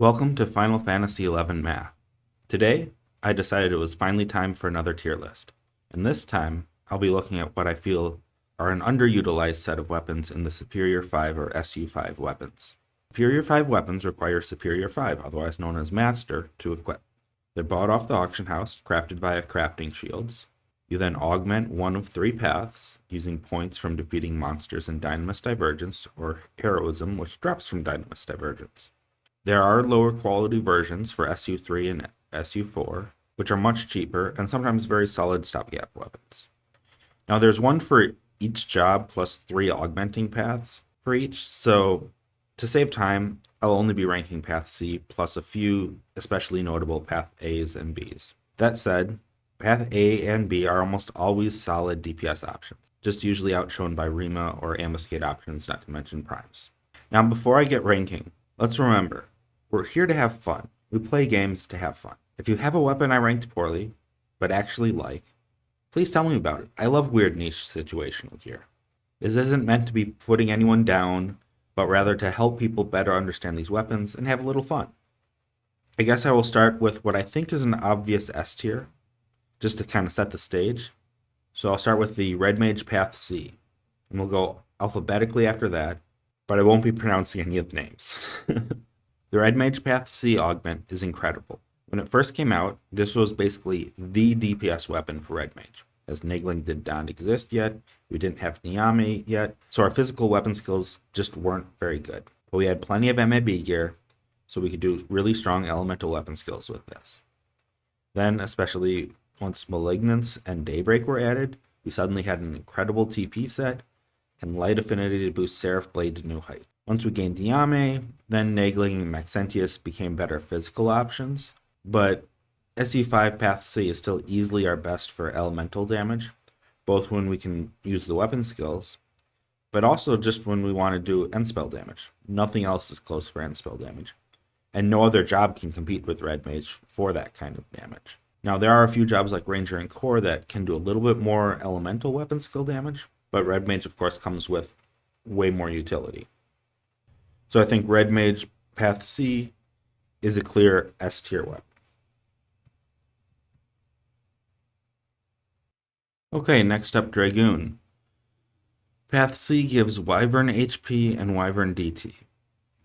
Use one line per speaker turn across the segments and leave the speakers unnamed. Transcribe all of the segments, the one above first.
Welcome to Final Fantasy XI Math. Today, I decided it was finally time for another tier list. And this time, I'll be looking at what I feel are an underutilized set of weapons in the Superior 5 or SU5 weapons. Superior 5 weapons require Superior 5, otherwise known as Master, to equip. They're bought off the auction house, crafted via crafting shields. You then augment one of three paths, using points from defeating monsters in Dynamis Divergence, or Heroism, which drops from Dynamis Divergence. There are lower quality versions for SU3 and SU4, which are much cheaper and sometimes very solid stopgap weapons. Now there's one for each job plus 3 augmenting paths for each, so to save time, I'll only be ranking Path C plus a few especially notable Path A's and B's. That said, Path A and B are almost always solid DPS options, just usually outshone by Rima or Ambuscade options, not to mention primes. Now before I get ranking, let's remember, we're here to have fun. We play games to have fun. If you have a weapon I ranked poorly, but actually like, please tell me about it. I love weird niche situational gear. This isn't meant to be putting anyone down, but rather to help people better understand these weapons and have a little fun. I guess I will start with what I think is an obvious S tier, just to kind of set the stage. So I'll start with the Red Mage Path C, and we'll go alphabetically after that, but I won't be pronouncing any of the names. The Red Mage Path C augment is incredible. When it first came out, this was basically the DPS weapon for Red Mage, as Nigling did not exist yet, we didn't have Niami yet, so our physical weapon skills just weren't very good. But we had plenty of MAB gear, so we could do really strong elemental weapon skills with this. Then, especially once Malignance and Daybreak were added, we suddenly had an incredible TP set, and light affinity to boost Seraph Blade to new heights. Once we gained Niame, then Nagling and Maxentius became better physical options, but SU5 Path C is still easily our best for elemental damage, both when we can use the weapon skills, but also just when we want to do end spell damage. Nothing else is close for end spell damage, and no other job can compete with Red Mage for that kind of damage. Now there are a few jobs like Ranger and Core that can do a little bit more elemental weapon skill damage, but Red Mage of course comes with way more utility. So I think Red Mage Path C is a clear S tier weapon. Okay, next up Dragoon. Path C gives Wyvern HP and Wyvern DT.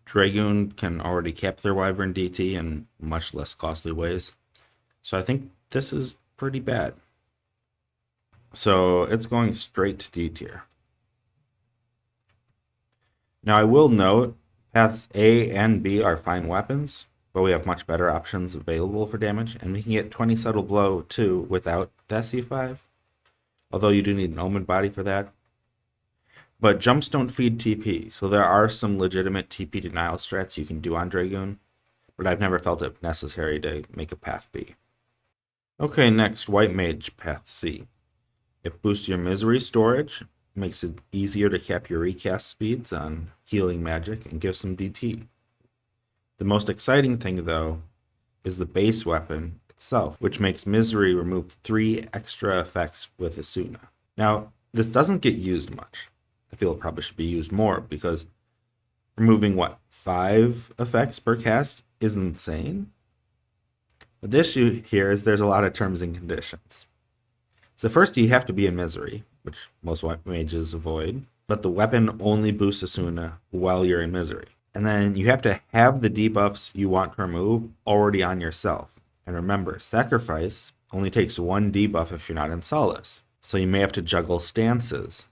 Dragoon can already cap their Wyvern DT in much less costly ways, so I think this is pretty bad. So it's going straight to D tier. Now I will note, Paths A and B are fine weapons, but we have much better options available for damage, and we can get 20 Subtle Blow too without the SU5, although you do need an Omen Body for that. But jumps don't feed TP, so there are some legitimate TP denial strats you can do on Dragoon, but I've never felt it necessary to make a Path B. Okay, next, White Mage Path C. It boosts your Misery storage, makes it easier to cap your recast speeds on healing magic, and gives some DT. The most exciting thing, though, is the base weapon itself, which makes Misery remove 3 extra effects with Asuna. Now, this doesn't get used much. I feel it probably should be used more, because removing, 5 effects per cast is insane? But the issue here is there's a lot of terms and conditions. So first you have to be in Misery, which most white mages avoid, but the weapon only boosts Asuna while you're in Misery. And then you have to have the debuffs you want to remove already on yourself. And remember, Sacrifice only takes 1 debuff if you're not in Solace, so you may have to juggle stances.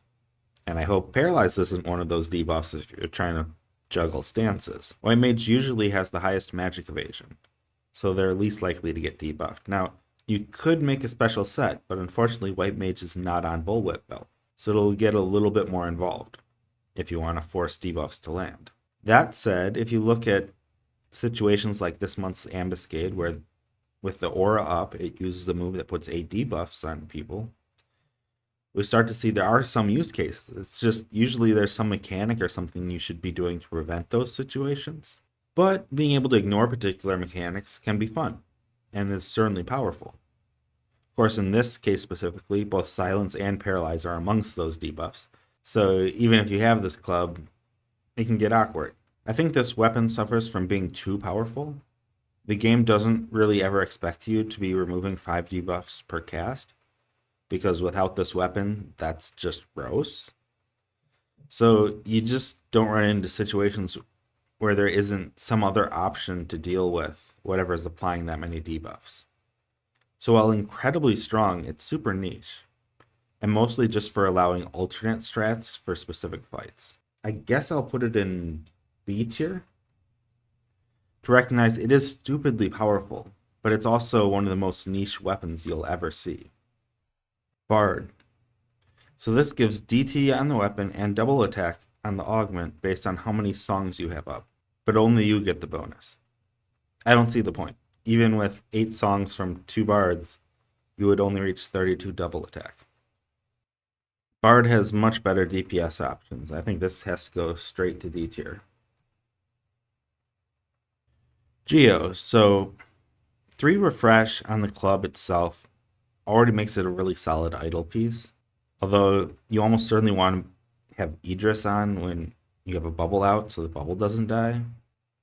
And I hope Paralyze isn't one of those debuffs if you're trying to juggle stances. White Mage usually has the highest magic evasion, so they're least likely to get debuffed. Now, you could make a special set, but unfortunately White Mage is not on Bullwhip Belt, so it'll get a little bit more involved if you want to force debuffs to land. That said, if you look at situations like this month's Ambuscade, where with the aura up, it uses the move that puts 8 debuffs on people, we start to see there are some use cases. It's just usually there's some mechanic or something you should be doing to prevent those situations. But being able to ignore particular mechanics can be fun, and is certainly powerful. Of course, in this case specifically, both Silence and Paralyze are amongst those debuffs, so even if you have this club, it can get awkward. I think this weapon suffers from being too powerful. The game doesn't really ever expect you to be removing 5 debuffs per cast, because without this weapon, that's just gross. So you just don't run into situations where there isn't some other option to deal with whatever is applying that many debuffs. So while incredibly strong, it's super niche, and mostly just for allowing alternate strats for specific fights. I guess I'll put it in B tier to recognize it is stupidly powerful, but it's also one of the most niche weapons you'll ever see. Bard. So this gives DT on the weapon and double attack on the augment based on how many songs you have up, but only you get the bonus. I don't see the point. Even with 8 songs from 2 bards, you would only reach 32 double attack. Bard has much better DPS options. I think this has to go straight to D tier. Geo. So 3 refresh on the club itself already makes it a really solid idle piece. Although you almost certainly want to have Idris on when you have a bubble out so the bubble doesn't die.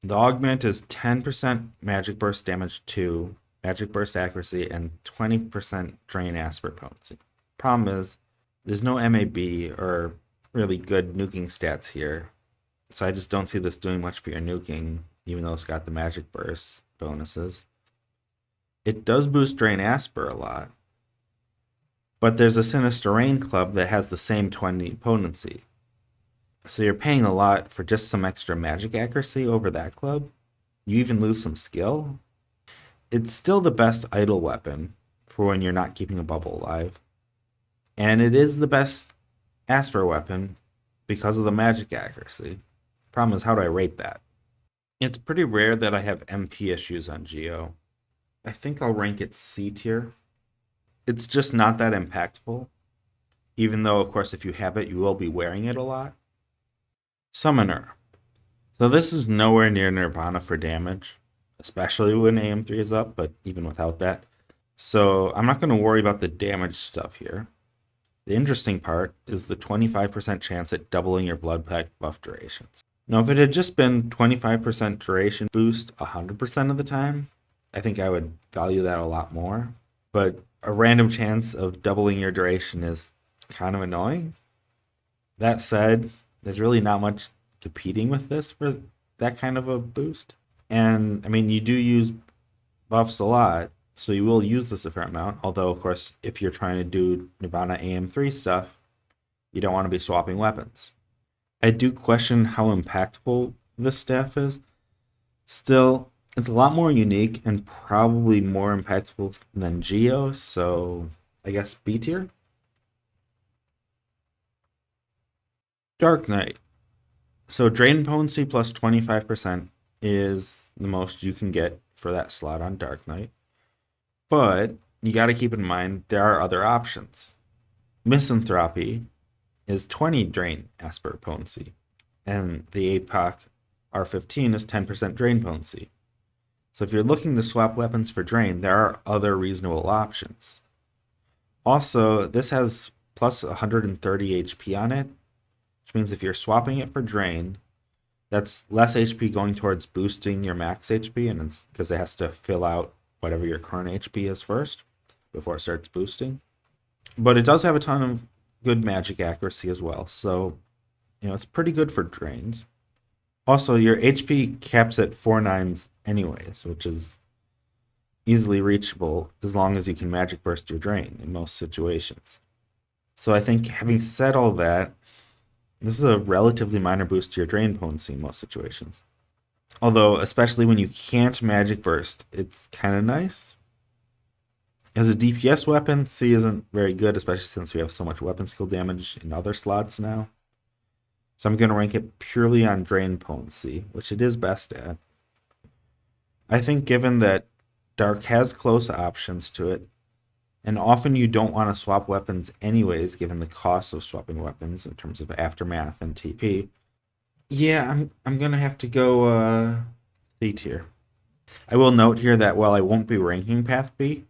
The augment is 10% magic burst damage 2, magic burst accuracy, and 20% drain asper potency. Problem is, there's no MAB or really good nuking stats here, so I just don't see this doing much for your nuking, even though it's got the magic burst bonuses. It does boost drain asper a lot, but there's a Sinister Rain club that has the same 20 potency. So you're paying a lot for just some extra magic accuracy over that club. You even lose some skill. It's still the best idle weapon for when you're not keeping a bubble alive. And it is the best Asper weapon because of the magic accuracy. Problem is, how do I rate that? It's pretty rare that I have MP issues on Geo. I think I'll rank it C tier. It's just not that impactful. Even though, of course, if you have it, you will be wearing it a lot. Summoner. So this is nowhere near Nirvana for damage, especially when AM3 is up, but even without that. So I'm not going to worry about the damage stuff here. The interesting part is the 25% chance at doubling your blood pack buff durations. Now, if it had just been 25% duration boost 100% of the time, I think I would value that a lot more. But a random chance of doubling your duration is kind of annoying. That said, there's really not much competing with this for that kind of a boost. And, I mean, you do use buffs a lot, so you will use this a fair amount. Although, of course, if you're trying to do Nirvana AM3 stuff, you don't want to be swapping weapons. I do question how impactful this staff is. Still, it's a lot more unique and probably more impactful than Geo, so I guess B tier? Dark Knight. So drain potency plus 25% is the most you can get for that slot on Dark Knight. But you got to keep in mind there are other options. Misanthropy is 20 drain asper potency, and the APOC R15 is 10% drain potency. So if you're looking to swap weapons for drain, there are other reasonable options. Also, this has plus 130 HP on it, which means if you're swapping it for drain, that's less HP going towards boosting your max HP, and it's because it has to fill out whatever your current HP is first before it starts boosting. But it does have a ton of good magic accuracy as well, so it's pretty good for drains. Also, your HP caps at 4/9 anyways, which is easily reachable as long as you can magic burst your drain in most situations. So I think, having said all that, this is a relatively minor boost to your drain potency in most situations. Although, especially when you can't magic burst, it's kind of nice. As a DPS weapon, C isn't very good, especially since we have so much weapon skill damage in other slots now. So I'm going to rank it purely on drain potency, which it is best at. I think given that Dark has close options to it, and often you don't want to swap weapons anyways, given the cost of swapping weapons in terms of aftermath and TP. Yeah, I'm gonna have to go C tier. I will note here that while I won't be ranking Path B,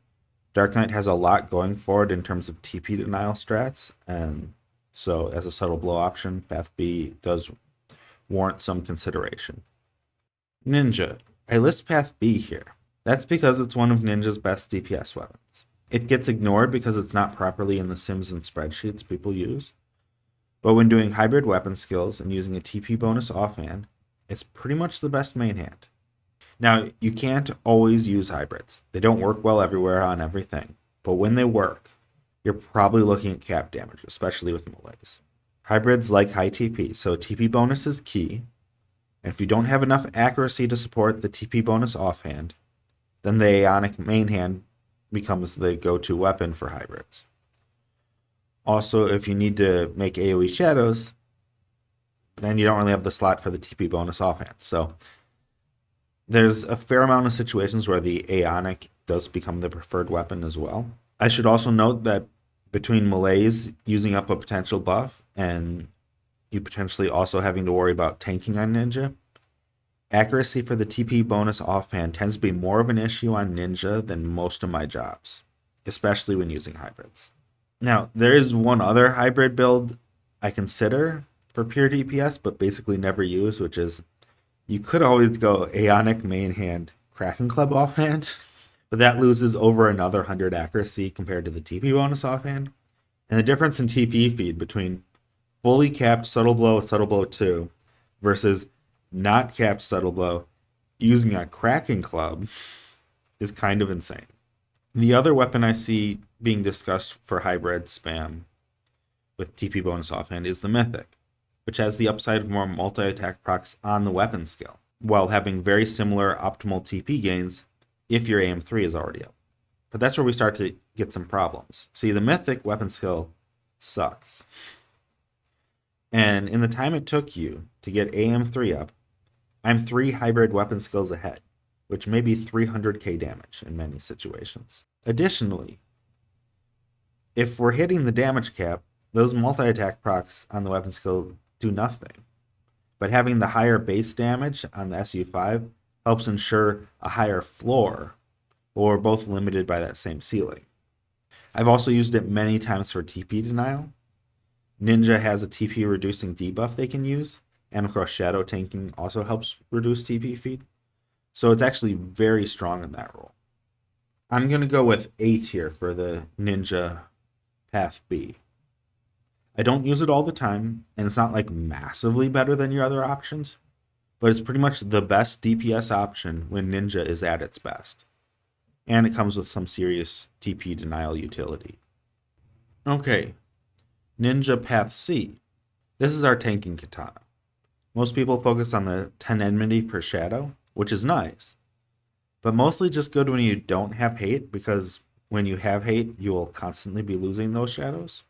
Dark Knight has a lot going for it in terms of TP denial strats, and so as a subtle blow option, Path B does warrant some consideration. Ninja. I list Path B here. That's because it's one of Ninja's best DPS weapons. It gets ignored because it's not properly in the sims and spreadsheets people use. But when doing hybrid weapon skills and using a TP bonus offhand, it's pretty much the best main hand. Now, you can't always use hybrids. They don't work well everywhere on everything. But when they work, you're probably looking at cap damage, especially with melees. Hybrids like high TP, so TP bonus is key. And if you don't have enough accuracy to support the TP bonus offhand, then the Aeonic main hand becomes the go-to weapon for hybrids. Also, if you need to make AoE shadows, then you don't really have the slot for the TP bonus offhand. So there's a fair amount of situations where the Aeonic does become the preferred weapon as well. I should also note that between melees using up a potential buff and you potentially also having to worry about tanking on Ninja, accuracy for the TP bonus offhand tends to be more of an issue on Ninja than most of my jobs, especially when using hybrids. Now, there is one other hybrid build I consider for pure DPS, but basically never use, which is you could always go Aeonic main hand, Kraken Club offhand, but that loses over another 100 accuracy compared to the TP bonus offhand. And the difference in TP feed between fully capped Subtle Blow with Subtle Blow 2 versus not capped Subtle Blow using a Kraken Club is kind of insane. The other weapon I see being discussed for hybrid spam with TP bonus offhand is the Mythic, which has the upside of more multi-attack procs on the weapon skill, while having very similar optimal TP gains if your AM3 is already up. But that's where we start to get some problems. See, the Mythic weapon skill sucks. And in the time it took you to get AM3 up, I'm 3 hybrid weapon skills ahead, which may be 300k damage in many situations. Additionally, if we're hitting the damage cap, those multi-attack procs on the weapon skill do nothing. But having the higher base damage on the SU5 helps ensure a higher floor, or both limited by that same ceiling. I've also used it many times for TP denial. Ninja has a TP reducing debuff they can use, and of course shadow tanking also helps reduce TP feed. So it's actually very strong in that role. I'm going to go with 8 here for the Ninja Path B. I don't use it all the time, and it's not like massively better than your other options, but it's pretty much the best DPS option when Ninja is at its best. And it comes with some serious TP denial utility. Okay, Ninja Path C. This is our tanking katana. Most people focus on the 10 enmity per shadow, which is nice, but mostly just good when you don't have hate, because when you have hate, you will constantly be losing those shadows.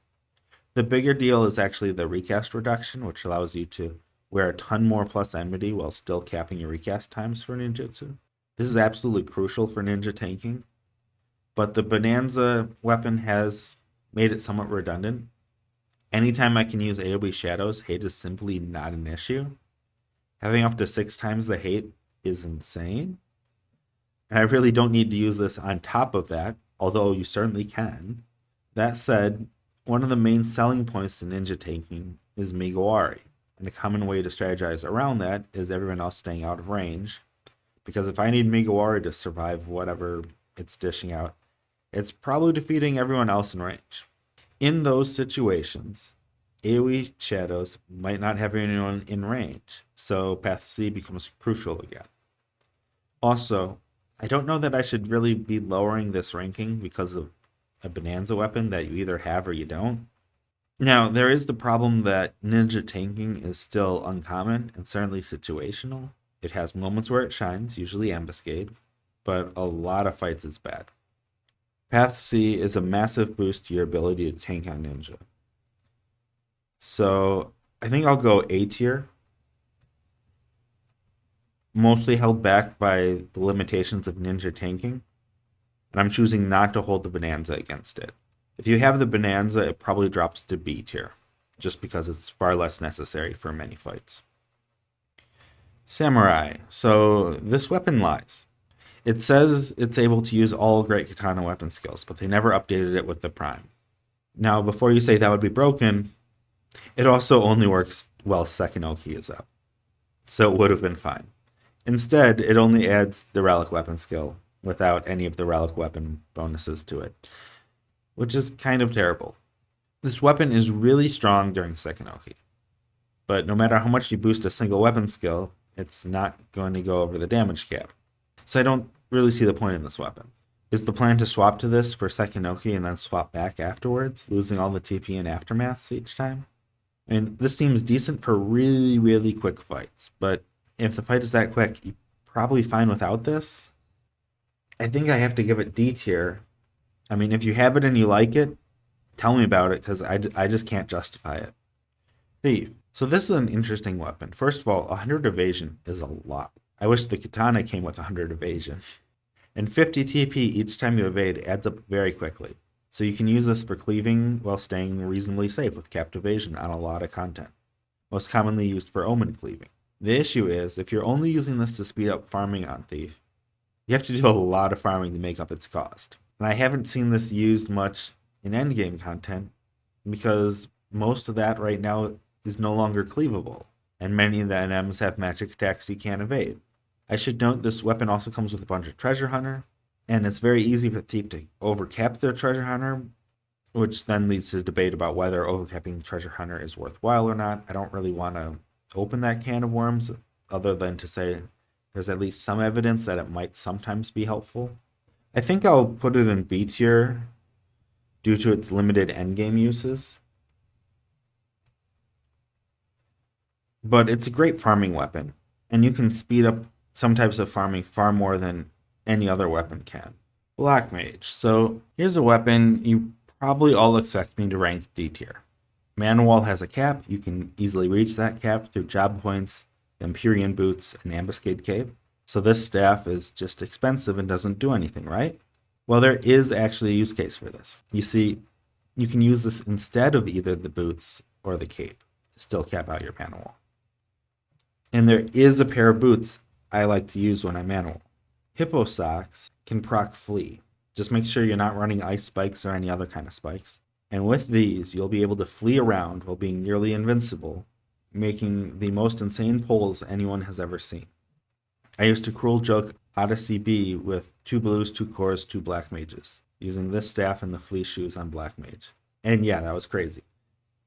The bigger deal is actually the recast reduction, which allows you to wear a ton more plus enmity while still capping your recast times for ninjutsu. This is absolutely crucial for ninja tanking, but the Bonanza weapon has made it somewhat redundant. Anytime I can use AoE shadows, hate is simply not an issue. Having up to 6 times the hate is insane. And I really don't need to use this on top of that, although you certainly can. That said, one of the main selling points to ninja tanking is Migawari, and a common way to strategize around that is everyone else staying out of range, because if I need Migawari to survive whatever it's dishing out, it's probably defeating everyone else in range. In those situations, AoE shadows might not have anyone in range, so Path C becomes crucial again. Also, I don't know that I should really be lowering this ranking because of a Bonanza weapon that you either have or you don't. Now, there is the problem that ninja tanking is still uncommon and certainly situational. It has moments where it shines, usually ambuscade, but a lot of fights it's bad. Path C is a massive boost to your ability to tank on ninja. So I think I'll go A tier. Mostly held back by the limitations of ninja tanking. And I'm choosing not to hold the Bonanza against it. If you have the Bonanza, it probably drops to B tier, just because it's far less necessary for many fights. Samurai. So this weapon lies. It says it's able to use all great katana weapon skills, but they never updated it with the Prime. Now, before you say that would be broken, it also only works while second Oki is up. so it would have been fine. Instead, it only adds the relic weapon skill without any of the relic weapon bonuses to it, which is kind of terrible. This weapon is really strong during Sekinoki, but no matter how much you boost a single weapon skill, it's not going to go over the damage cap. So I don't really see the point in this weapon. Is the plan to swap to this for Sekinoki and then swap back afterwards, losing all the TP and aftermaths each time? I mean, this seems decent for really, really quick fights, but if the fight is that quick, you're probably fine without this. I think I have to give it D tier. I mean, if you have it and you like it, tell me about it, because I just can't justify it. Thief. So this is an interesting weapon. First of all, 100 evasion is a lot. I wish the katana came with 100 evasion. And 50 TP each time you evade adds up very quickly. So you can use this for cleaving while staying reasonably safe with capped evasion on a lot of content. Most commonly used for omen cleaving. The issue is, if you're only using this to speed up farming on Thief, you have to do a lot of farming to make up its cost. And I haven't seen this used much in endgame content because most of that right now is no longer cleavable, and many of the NMs have magic attacks you can't evade. I should note this weapon also comes with a bunch of treasure hunter, and it's very easy for Thief to overcap their treasure hunter, which then leads to debate about whether overcapping treasure hunter is worthwhile or not. I don't really want to open that can of worms, other than to say there's at least some evidence that it might sometimes be helpful. I think I'll put it in B tier due to its limited endgame uses. But it's a great farming weapon, and you can speed up some types of farming far more than any other weapon can. Black Mage. So here's a weapon you probably all expect me to rank D tier. Mana Wall has a cap. You can easily reach that cap through job points, Empyrean Boots, and Ambuscade Cape. So this staff is just expensive and doesn't do anything, right? Well, there is actually a use case for this. You see, you can use this instead of either the boots or the cape to still cap out your mana wall. And there is a pair of boots I like to use when I'm mana wall. Hippo Socks can proc Flee. Just make sure you're not running ice spikes or any other kind of spikes. And with these, you'll be able to flee around while being nearly invincible, making the most insane pulls anyone has ever seen. I used to cruel joke Odyssey B with 2 blues, 2 cores, 2 black mages, using this staff and the flea shoes on black mage. And yeah, that was crazy.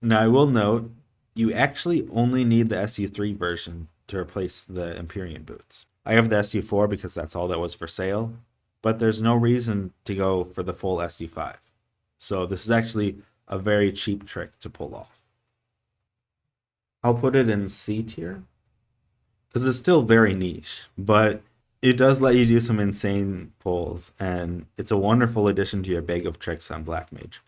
Now I will note, you actually only need the SU3 version to replace the Empyrean boots. I have the SU4 because that's all that was for sale, but there's no reason to go for the full SU5. So this is actually a very cheap trick to pull off. I'll put it in C tier because it's still very niche, but it does let you do some insane pulls, and it's a wonderful addition to your bag of tricks on Black Mage,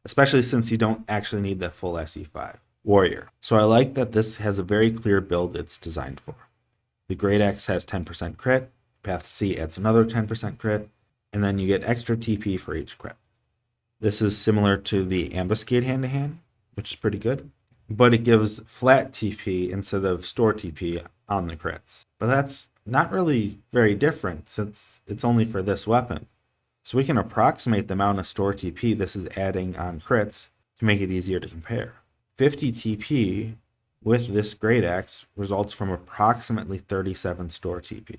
especially since you don't actually need the full SU5. Warrior. So I like that this has a very clear build it's designed for. The Great Axe has 10% crit, Path C adds another 10% crit, and then you get extra TP for each crit. This is similar to the Ambuscade hand-to-hand, which is pretty good, but it gives flat TP instead of store TP on the crits. But that's not really very different since it's only for this weapon. So we can approximate the amount of store TP this is adding on crits to make it easier to compare. 50 TP with this Great Axe results from approximately 37 store TP,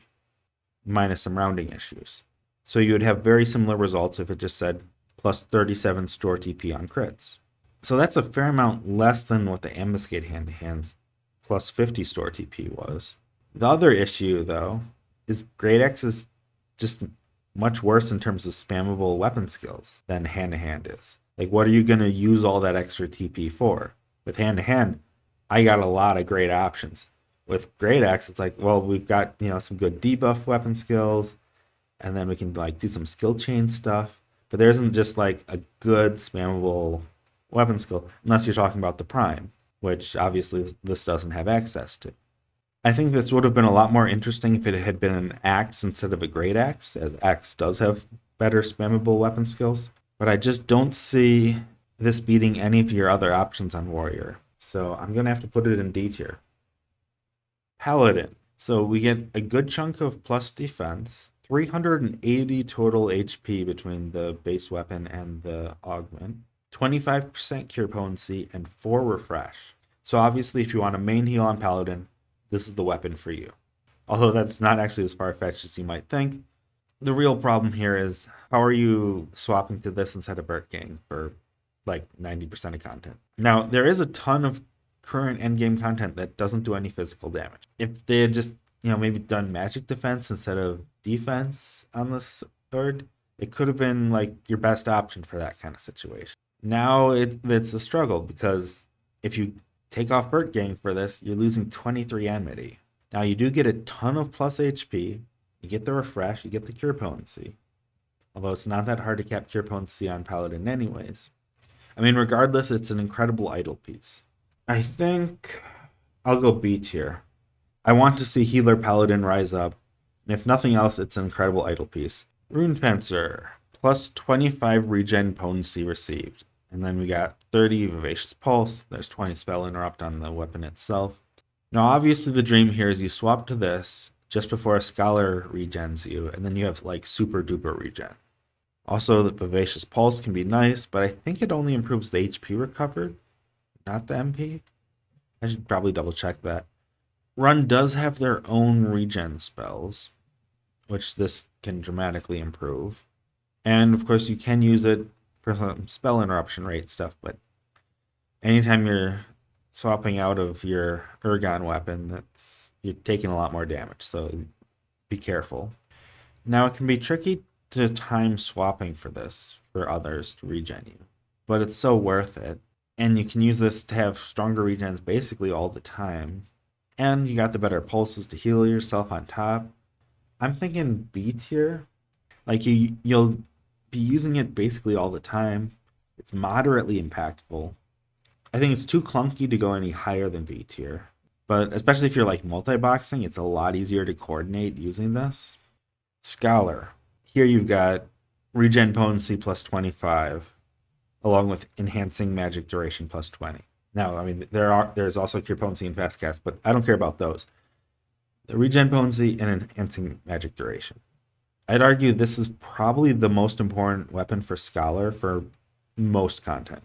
minus some rounding issues. So you would have very similar results if it just said plus 37 store TP on crits. So that's a fair amount less than what the Ambuscade hand-to-hands plus 50 store TP was. The other issue, though, is Great Axe is just much worse in terms of spammable weapon skills than hand-to-hand is. Like, what are you going to use all that extra TP for? With hand-to-hand, I got a lot of great options. With Great Axe, it's like, well, we've got, some good debuff weapon skills, and then we can, do some skill chain stuff. But there isn't just, a good spammable weapon skill, unless you're talking about the Prime, which obviously this doesn't have access to. I think this would have been a lot more interesting if it had been an Axe instead of a Great Axe, as Axe does have better spammable weapon skills. But I just don't see this beating any of your other options on Warrior. So I'm going to have to put it in D tier. Paladin. So we get a good chunk of plus defense, 380 total HP between the base weapon and the augment, 25% cure potency, and 4 refresh. So obviously if you want a main heal on Paladin, this is the weapon for you. Although that's not actually as far-fetched as you might think. The real problem here is, how are you swapping to this instead of Burt Gang for like 90% of content? Now, there is a ton of current endgame content that doesn't do any physical damage. If they had just, maybe done magic defense instead of defense on this sword, it could have been like your best option for that kind of situation. Now it's a struggle, because if you take off Burt Gang for this, you're losing 23 enmity. Now you do get a ton of plus HP, you get the refresh, you get the cure potency. Although it's not that hard to cap cure potency on Paladin anyways. I mean, regardless, it's an incredible idle piece. I think I'll go B tier. I want to see Healer Paladin rise up, and if nothing else, it's an incredible idle piece. Rune Fencer, plus 25 regen potency received. And then we got 30 Vivacious Pulse, there's 20 Spell Interrupt on the weapon itself. Now obviously the dream here is you swap to this just before a Scholar regens you, and then you have like super duper regen. Also, the Vivacious Pulse can be nice, but I think it only improves the HP recovered, not the MP. I should probably double check that. Run does have their own regen spells, which this can dramatically improve. And of course you can use it for some spell interruption rate stuff, but anytime you're swapping out of your Ergon weapon, you're taking a lot more damage, so be careful. Now, it can be tricky to time swapping for this for others to regen you, but it's so worth it. And you can use this to have stronger regens basically all the time. And you got the better pulses to heal yourself on top. I'm thinking B tier. Like you'll be using it basically all the time. It's moderately impactful. I think it's too clunky to go any higher than B tier. But especially if you're like multi-boxing, it's a lot easier to coordinate using this. Scholar. Here you've got regen potency plus 25, along with enhancing magic duration plus 20. Now, I mean, there's also cure potency and fast cast, but I don't care about those. The regen potency and enhancing magic duration. I'd argue this is probably the most important weapon for Scholar for most content.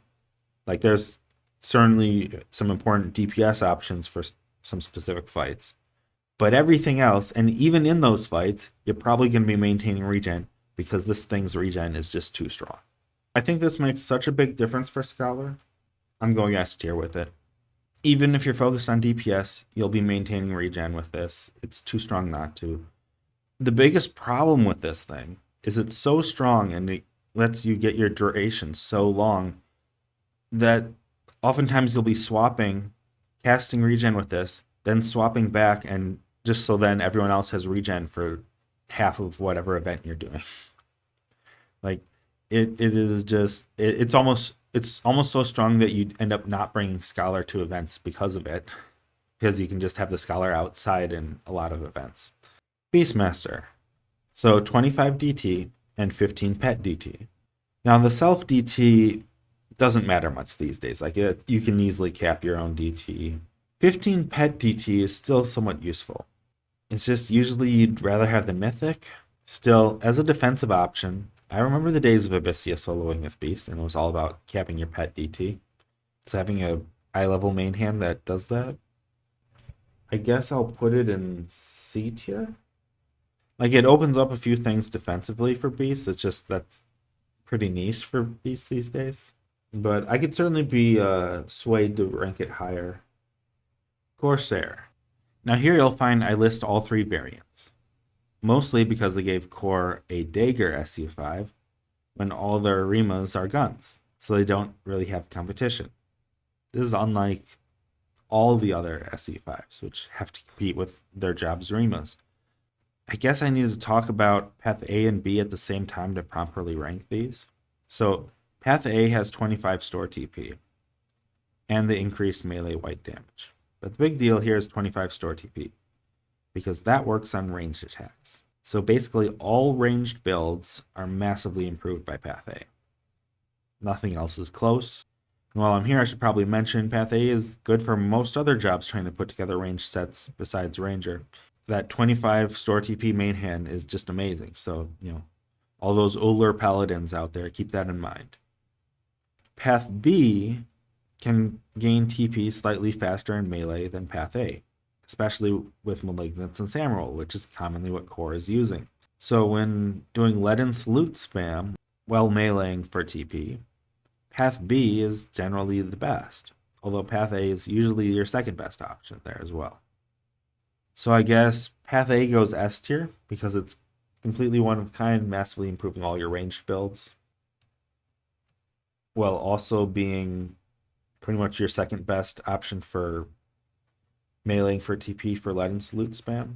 Like, there's certainly some important DPS options for some specific fights. But everything else, and even in those fights, you're probably going to be maintaining regen, because this thing's regen is just too strong. I think this makes such a big difference for Scholar. I'm going S tier with it. Even if you're focused on DPS, you'll be maintaining regen with this. It's too strong not to. The biggest problem with this thing is it's so strong and it lets you get your duration so long that oftentimes you'll be swapping, casting regen with this, then swapping back, and just so then everyone else has regen for half of whatever event you're doing. Like, it's almost so strong that you end up not bringing Scholar to events because of it, because you can just have the Scholar outside in a lot of events. Beastmaster. So 25 DT and 15 pet DT. Now the self DT doesn't matter much these days. Like, you can easily cap your own DT. 15 pet DT is still somewhat useful. It's just usually you'd rather have the mythic. Still, as a defensive option, I remember the days of Abyssia soloing with Beast, and it was all about capping your pet DT. So having a high-level main hand that does that, I guess I'll put it in C tier. Like, it opens up a few things defensively for Beast. It's just that's pretty niche for Beast these days. But I could certainly be swayed to rank it higher. Corsair. Now here you'll find I list all three variants. Mostly because they gave Core a dagger SU5 when all their Rimas are guns, so they don't really have competition. This is unlike all the other SU5s, which have to compete with their job's Rimas. I guess I need to talk about Path A and B at the same time to properly rank these. So Path A has 25 store TP and the increased melee white damage. But the big deal here is 25 store TP, because that works on ranged attacks. So basically all ranged builds are massively improved by Path A. Nothing else is close. And while I'm here, I should probably mention Path A is good for most other jobs trying to put together ranged sets besides Ranger. That 25 store TP main hand is just amazing. So, all those Ullr paladins out there, keep that in mind. Path B can gain TP slightly faster in melee than Path A. especially with Malignance and Samural, which is commonly what core is using. So when doing lead and salute spam while meleeing for TP, Path B is generally the best, although Path A is usually your second best option there as well. So I guess Path A goes S tier because it's completely one of a kind, massively improving all your ranged builds, while also being pretty much your second best option for meleeing for TP for lead and salute spam.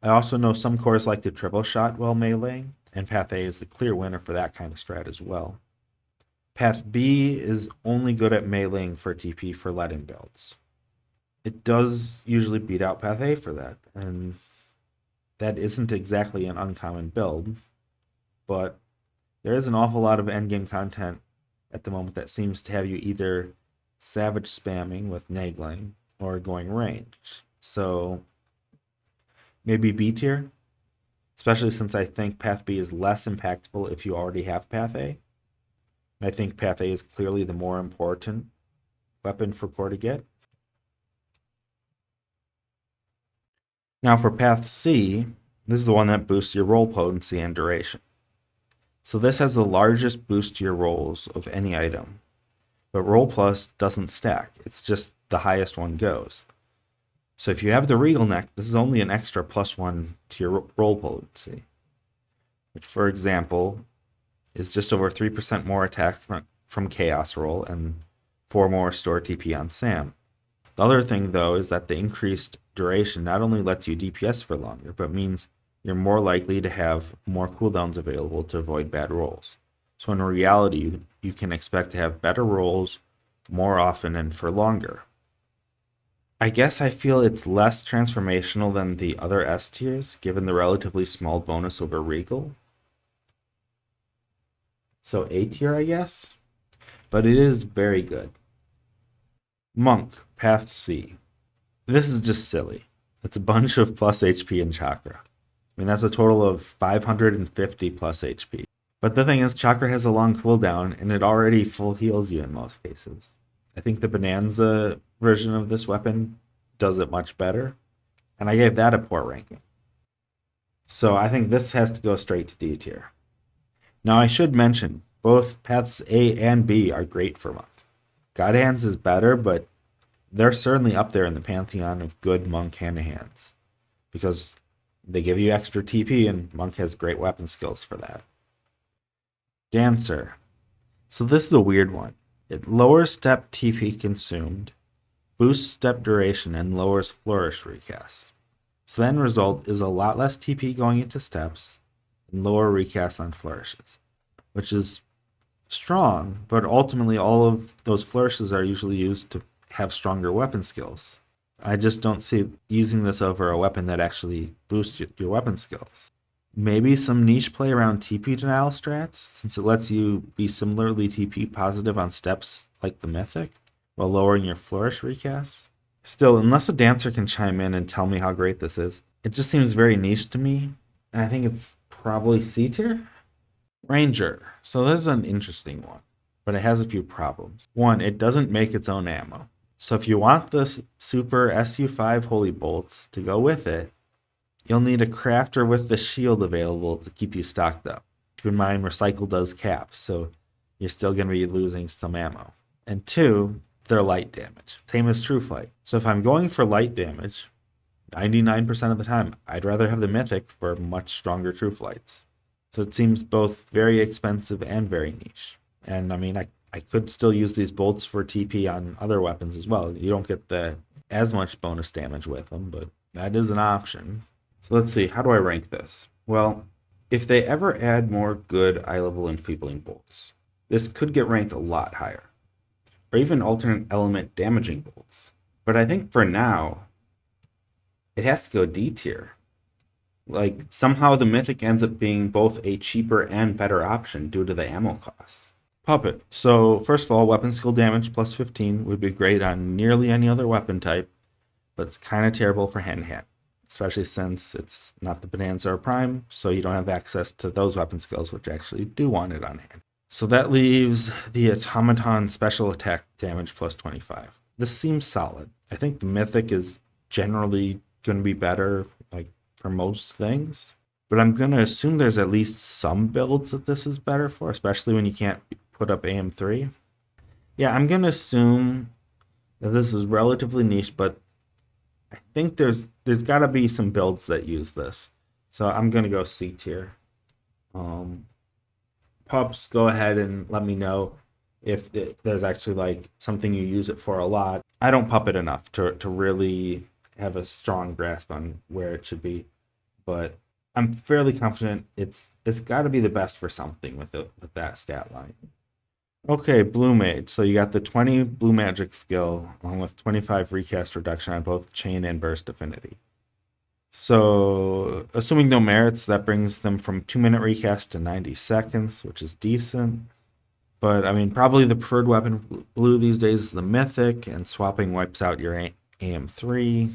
I also know some cores like to triple shot while meleeing, and Path A is the clear winner for that kind of strat as well. Path B is only good at meleeing for TP for lead-in builds. It does usually beat out Path A for that, and that isn't exactly an uncommon build, but there is an awful lot of endgame content at the moment that seems to have you either savage spamming with nagling or going range. So maybe B tier, especially since I think Path B is less impactful if you already have Path A. I think Path A is clearly the more important weapon for core to get. Now for Path C, this is the one that boosts your roll potency and duration. So this has the largest boost to your rolls of any item, but Roll Plus doesn't stack. It's just the highest one goes. So if you have the Regal Neck, this is only an extra +1 to your roll potency, which for example is just over 3% more attack from Chaos Roll and 4 more store TP on Sam. The other thing though is that the increased duration not only lets you DPS for longer, but means you're more likely to have more cooldowns available to avoid bad rolls. So in reality, you can expect to have better rolls more often and for longer. I guess I feel it's less transformational than the other S tiers, given the relatively small bonus over Regal. So A tier, I guess? But it is very good. Monk, Path C. This is just silly. It's a bunch of plus HP and Chakra. I mean, that's a total of 550 plus HP. But the thing is, Chakra has a long cooldown, and it already full heals you in most cases. I think the Bonanza version of this weapon does it much better, and I gave that a poor ranking. So I think this has to go straight to D tier. Now I should mention, both Paths A and B are great for Monk. God Hands is better, but they're certainly up there in the pantheon of good Monk hand-to-hands, because they give you extra TP, and Monk has great weapon skills for that. Dancer. So this is a weird one. It lowers step TP consumed, boosts step duration, and lowers flourish recasts. So the end result is a lot less TP going into steps and lower recasts on flourishes, which is strong, but ultimately all of those flourishes are usually used to have stronger weapon skills. I just don't see using this over a weapon that actually boosts your weapon skills. Maybe some niche play around TP denial strats, since it lets you be similarly TP positive on steps like the Mythic, while lowering your flourish recasts. Still, unless a Dancer can chime in and tell me how great this is, it just seems very niche to me, and I think it's probably C tier? Ranger. So this is an interesting one, but it has a few problems. One, it doesn't make its own ammo. So if you want the Super SU5 Holy Bolts to go with it, you'll need a crafter with the shield available to keep you stocked up. Keep in mind, Recycle does cap, so you're still going to be losing some ammo. And two, they're light damage. Same as True Flight. So if I'm going for light damage, 99% of the time, I'd rather have the Mythic for much stronger True Flights. So it seems both very expensive and very niche. And I mean, I could still use these bolts for TP on other weapons as well. You don't get as much bonus damage with them, but that is an option. So let's see, how do I rank this? Well, if they ever add more good eye-level enfeebling bolts, this could get ranked a lot higher, or even alternate element damaging bolts. But I think for now, it has to go D tier. Like, somehow the Mythic ends up being both a cheaper and better option due to the ammo costs. Puppet. So, first of all, weapon skill damage plus 15 would be great on nearly any other weapon type, but it's kind of terrible for hand-to-hand, especially since it's not the Bonanza or Prime, so you don't have access to those weapon skills, which actually do want it on hand. So that leaves the Automaton special attack damage plus 25. This seems solid. I think the Mythic is generally going to be better, like, for most things. But I'm going to assume there's at least some builds that this is better for, especially when you can't put up AM3. Yeah, I'm going to assume that this is relatively niche, but I think there's got to be some builds that use this. So I'm going to go C tier. Pups, go ahead and let me know if there's actually like something you use it for a lot. I don't pup it enough to really have a strong grasp on where it should be, but I'm fairly confident it's got to be the best for something with that stat line. Okay, Blue Mage. So you got the 20 Blue Magic skill along with 25 recast reduction on both chain and burst affinity. So assuming no merits, that brings them from 2-minute recast to 90 seconds, which is decent. But I mean, probably the preferred weapon blue these days is the Mythic, and swapping wipes out your AM3.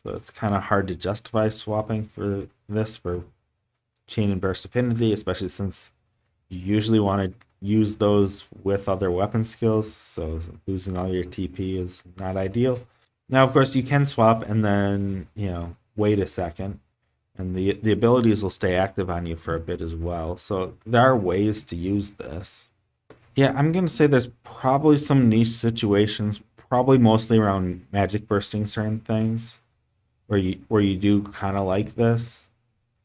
So it's kind of hard to justify swapping for this for chain and burst affinity, especially since you usually want to use those with other weapon skills. So losing all your TP is not ideal. Now, of course, you can swap and then, wait a second, and the abilities will stay active on you for a bit as well. So there are ways to use this. Yeah, I'm going to say there's probably some niche situations, probably mostly around magic bursting certain things, where you do kind of like this.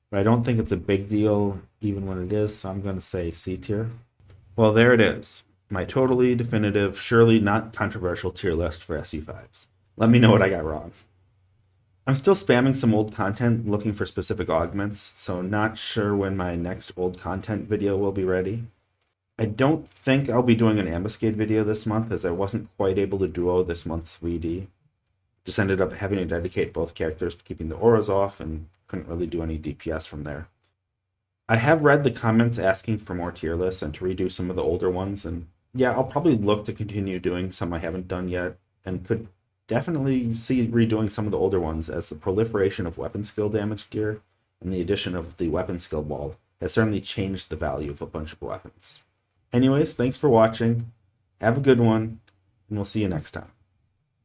But I don't think it's a big deal even when it is, so I'm going to say C tier. Well, there it is. My totally definitive, surely not controversial tier list for SU5s. Let me know what I got wrong. I'm still spamming some old content looking for specific augments, so not sure when my next old content video will be ready. I don't think I'll be doing an ambuscade video this month, as I wasn't quite able to duo this month's 3D. Just ended up having to dedicate both characters to keeping the auras off and couldn't really do any DPS from there. I have read the comments asking for more tier lists and to redo some of the older ones, and yeah, I'll probably look to continue doing some I haven't done yet, and could definitely see redoing some of the older ones, as the proliferation of weapon skill damage gear and the addition of the weapon skill wall has certainly changed the value of a bunch of weapons. Anyways, thanks for watching, have a good one, and we'll see you next time.